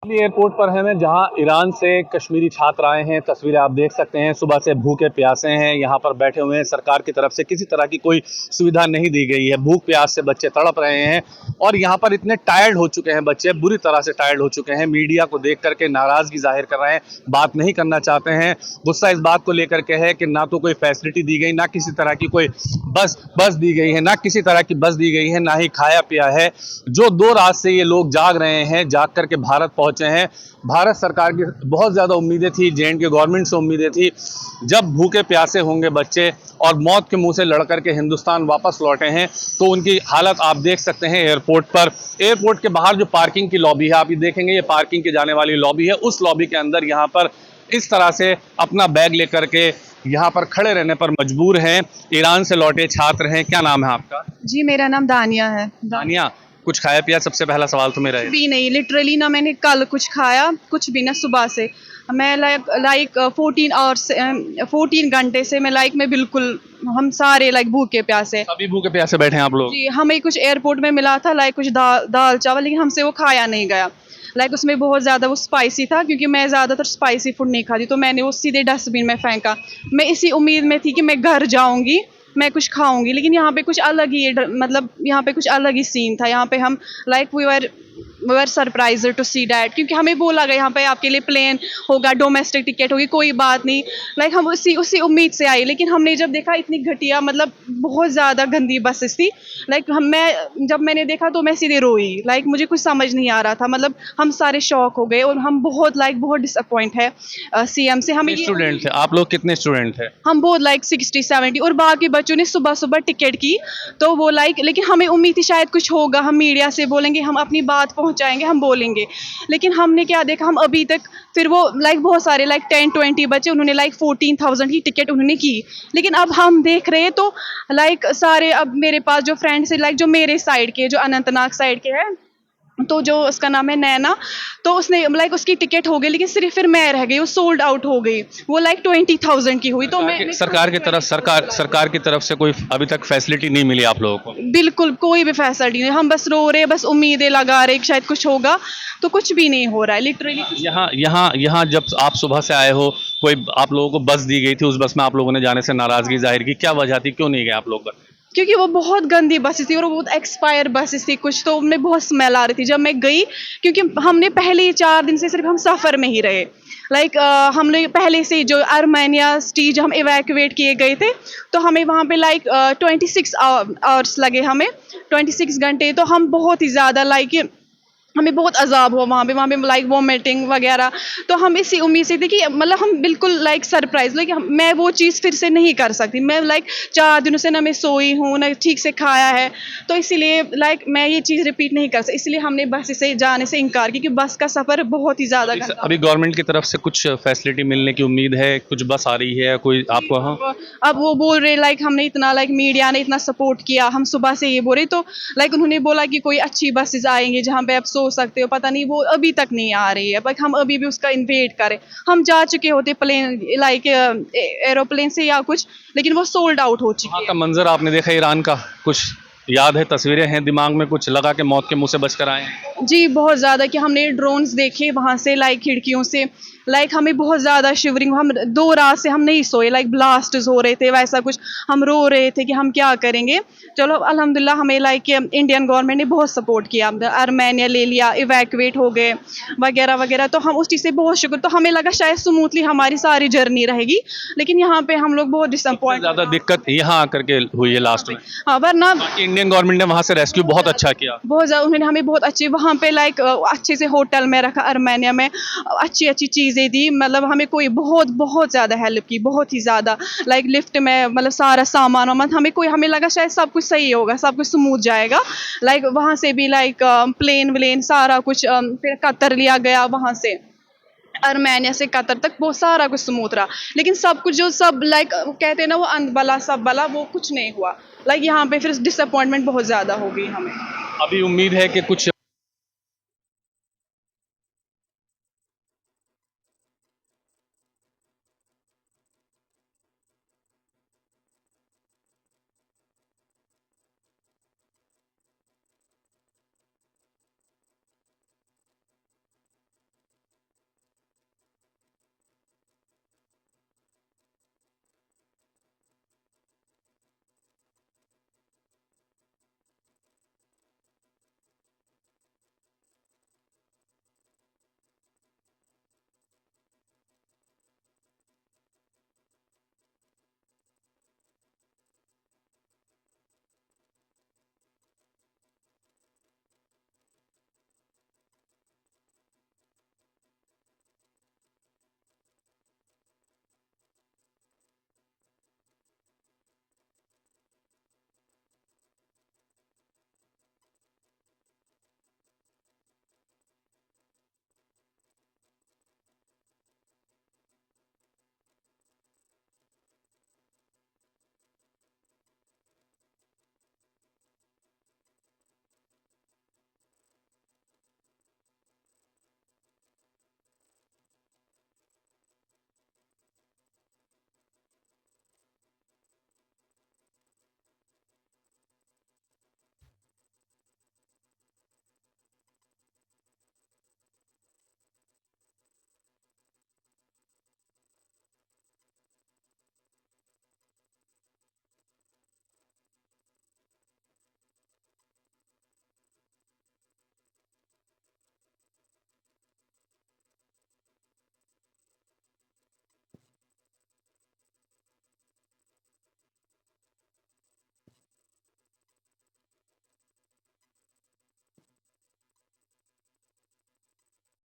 Airport पर हैं मैं, जहां ईरान से कश्मीरी छात्र आए हैं। तस्वीरें आप देख सकते हैं, सुबह से भूखे प्यासे हैं, यहां पर बैठे हुए हैं। सरकार की तरफ से किसी तरह की कोई सुविधा नहीं दी गई है। भूख प्यास से बच्चे तड़प रहे हैं और यहां पर इतने टायर्ड हो चुके हैं बच्चे, बुरी तरह से टायर्ड हो चुके हैं। मीडिया को देख करके नाराजगी जाहिर कर रहे हैं, बात नहीं करना चाहते हैं। गुस्सा इस बात को लेकर के है कि ना तो कोई फैसिलिटी दी गई, ना किसी तरह की कोई बस दी गई है, ना किसी तरह की बस दी गई है, ना ही खाया पिया है। जो 2 रात से ये लोग जाग रहे हैं, जाग करके भारत पहुंचे हैं। भारत सरकार की बहुत ज़्यादा उम्मीदें थी, जे.एंड.के गवर्नमेंट से उम्मीदें थी। जब भूखे प्यासे होंगे बच्चे और मौत के मुंह से लड़ करके हिंदुस्तान वापस लौटे हैं, तो उनकी हालत आप देख सकते हैं एयरपोर्ट पर। एयरपोर्ट के बाहर जो पार्किंग की लॉबी है, आप ये देखेंगे, ये पार्किंग की जाने वाली लॉबी है। उस लॉबी के अंदर यहाँ पर इस तरह से अपना बैग लेकर के यहाँ पर खड़े रहने पर मजबूर हैं। ईरान से लौटे छात्र हैं। क्या नाम है आपका? जी, मेरा नाम दानिया है। दानिया, कुछ खाया पिया? सबसे पहला सवाल तो मेरा है। भी नहीं, लिटरली ना मैंने कल कुछ खाया, कुछ भी ना। सुबह से मैं लाइक 14 घंटे से मैं बिल्कुल, हम सारे भूखे प्यासे। अभी भूखे प्यासे बैठे हैं आप लोग? जी, हमें कुछ एयरपोर्ट में मिला था कुछ दाल चावल, लेकिन हमसे वो खाया नहीं गया। उसमें बहुत ज़्यादा वो स्पाइसी था, क्योंकि मैं ज़्यादातर स्पाइसी फूड नहीं खाती, तो मैंने वो सीधे डस्टबिन में फेंका। मैं इसी उम्मीद में थी कि मैं घर जाऊंगी, मैं कुछ खाऊंगी, लेकिन यहाँ पे कुछ अलग ही यहाँ पे कुछ अलग ही सीन था। यहाँ पे हम we were surprised to see that, क्योंकि हमें बोला गया यहाँ पे आपके लिए प्लेन होगा, डोमेस्टिक टिकट होगी, कोई बात नहीं। हम उसी उम्मीद से आए, लेकिन हमने जब देखा इतनी घटिया, बहुत ज़्यादा गंदी बसेस थी। जब मैंने देखा तो मैं सीधे रोई। मुझे कुछ समझ नहीं आ रहा था। हम सारे शॉक हो गए और हम बहुत डिसअपॉइंट है सीएम से। हमें स्टूडेंट थे आप लोग? कितने स्टूडेंट थे? हम बहुत 60-70, और बाकी बच्चों ने सुबह सुबह टिकट की, तो वो लेकिन हमें उम्मीद थी शायद कुछ होगा, हम मीडिया से बोलेंगे, हम अपनी बात पहुंचाएंगे, हम बोलेंगे। लेकिन हमने क्या देखा, हम अभी तक फिर वो बहुत सारे 10-20 बच्चे, उन्होंने 14,000 की टिकट उन्होंने की। लेकिन अब हम देख रहे हैं तो सारे, अब मेरे पास जो फ्रेंड्स है, जो मेरे साइड के, जो अनंतनाग साइड के है, तो जो उसका नाम है नैना, तो उसने उसकी टिकट हो गई, लेकिन सिर्फ फिर मैं रह गई, वो सोल्ड आउट हो गई। वो 20,000 की हुई। तो मैं सरकार की तरफ से कोई अभी तक फैसिलिटी नहीं मिली आप लोगों को? बिल्कुल कोई भी फैसिलिटी नहीं। हम बस रो रहे, बस उम्मीदें लगा रहे कि शायद कुछ होगा, तो कुछ भी नहीं हो रहा है लिटरली। यहाँ जब आप सुबह से आए हो, कोई आप लोगों को बस दी गई थी, उस बस में आप लोगों ने जाने से नाराजगी जाहिर की, क्या वजह थी, क्यों नहीं गए आप लोग? क्योंकि वो बहुत गंदी बसेस थी और वो बहुत एक्सपायर बसेस थी कुछ, तो उनमें बहुत स्मेल आ रही थी जब मैं गई। क्योंकि हमने पहले 4 दिन से सिर्फ हम सफ़र में ही रहे। हमने पहले से जो आर्मेनिया सिटी जो हम इवैक्यूएट किए गए थे, तो हमें वहाँ पे 26 आवर्स लगे, हमें 26 घंटे। तो हम बहुत ही ज़्यादा हमें बहुत अजाब हुआ वहाँ पे वोमिटिंग वगैरह। तो हम इसी उम्मीद से थे कि हम बिल्कुल सरप्राइज, मैं वो चीज़ फिर से नहीं कर सकती। मैं 4 दिनों से ना मैं सोई हूँ, ना ठीक से खाया है, तो इसीलिए मैं ये चीज़ रिपीट नहीं कर सकती। इसलिए हमने बस से जाने से इनकार किया, क्योंकि बस का सफ़र बहुत ही ज़्यादा गंदा। अभी गवर्नमेंट की तरफ से कुछ फैसिलिटी मिलने की उम्मीद है? कुछ बस आ रही है कोई आपको? हाँ, अब वो बोल रहे हमने इतना मीडिया ने इतना सपोर्ट किया, हम सुबह से ये बोल रहे, तो उन्होंने बोला कि कोई अच्छी बसेस आएंगे जहाँ पे आप सो सकते हो। पता नहीं, वो अभी तक नहीं आ रही है। हम अभी भी उसका वेट करें। हम जा चुके होते प्लेन एरोप्लेन से या कुछ, लेकिन वो सोल्ड आउट हो चुकी है। का मंजर आपने देखा ईरान का? कुछ याद है, तस्वीरें हैं दिमाग में, कुछ लगा के मौत के मुंह से बचकर आए? जी, बहुत ज़्यादा, कि हमने ड्रोन्स देखे वहाँ से खिड़कियों से। हमें बहुत ज़्यादा शिवरिंग, हम 2 रात से हम नहीं सोए। ब्लास्ट्स हो रहे थे, वैसा कुछ, हम रो रहे थे कि हम क्या करेंगे। चलो अल्हम्दुलिल्लाह, हमें इंडियन गवर्नमेंट ने बहुत सपोर्ट किया। आर्मेनिया ले लिया, इवैक्यूएट हो गए वगैरह वगैरह, तो हम उस चीज़ से बहुत शुक्र। तो हमें लगा शायद स्मूथली हमारी सारी जर्नी रहेगी, लेकिन यहाँ पे हम लोग बहुत डिसअपॉइंट। ज़्यादा दिक्कत यहाँ आकर के हुई है लास्ट में? हाँ, वरना इंडियन गवर्नमेंट ने वहाँ से रेस्क्यू बहुत अच्छा किया, बहुत ज़्यादा। उन्होंने हमें बहुत अच्छे वहाँ पे अच्छे से होटल में रखा, आर्मेनिया में अच्छी चीज़ें दी। हमें कोई बहुत ज़्यादा हेल्प की, बहुत ही ज़्यादा। लिफ्ट में सारा सामान हमें लगा शायद सब कुछ सही होगा, सब कुछ स्मूथ जाएगा। वहाँ से भी प्लेन व्लेन सारा कुछ, फिर कतर लिया गया, वहाँ से आर्मेनिया से कतर तक बहुत सारा कुछ स्मूथ रहा। लेकिन सब कुछ जो सब कहते हैं ना, वो अंत बला सब बला, वो कुछ नहीं हुआ। यहाँ पे फिर डिसअपॉइंटमेंट बहुत ज़्यादा हो गई हमें। अभी उम्मीद है कि कुछ